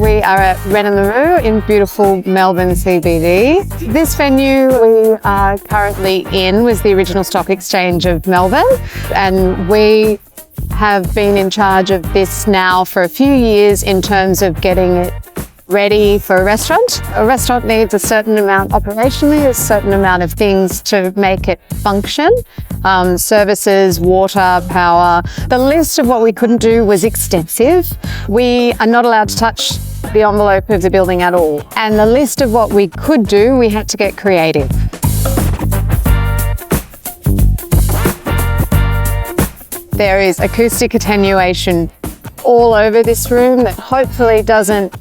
We are at Reine La Rue in beautiful Melbourne CBD. This venue we are currently in was the original stock exchange of Melbourne, and we have been in charge of this now for a few years in terms of getting it ready for a restaurant. A restaurant needs a certain amount operationally, a certain amount of things to make it function. Services, water, power. The list of what we couldn't do was extensive. We are not allowed to touch the envelope of the building at all. And the list of what we could do, we had to get creative. There is acoustic attenuation all over this room that hopefully doesn't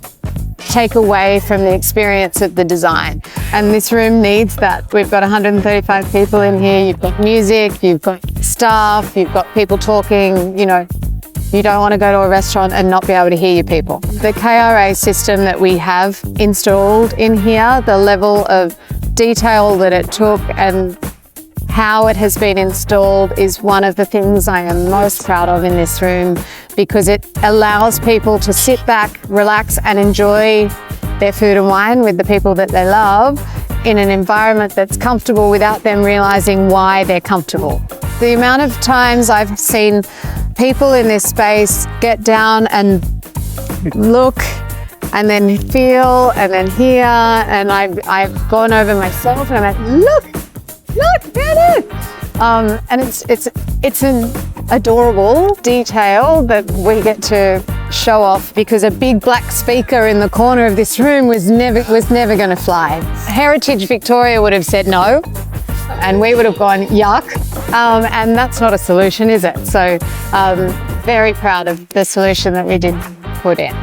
take away from the experience of the design. And this room needs that. We've got 135 people in here. You've got music, you've got staff, you've got people talking. You know, you don't want to go to a restaurant and not be able to hear your people. The KRA system that we have installed in here, the level of detail that it took and how it has been installed is one of the things I am most proud of in this room, because it allows people to sit back, relax and enjoy their food and wine with the people that they love in an environment that's comfortable without them realising why they're comfortable. The amount of times I've seen people in this space get down and look and then feel and then hear, and I've gone over myself and I'm like, look, there it is. And it's an adorable detail that we get to show off, because a big black speaker in the corner of this room was never going to fly. Heritage Victoria would have said no, and we would have gone yuck, and that's not a solution, is it? So very proud of the solution that we did put in.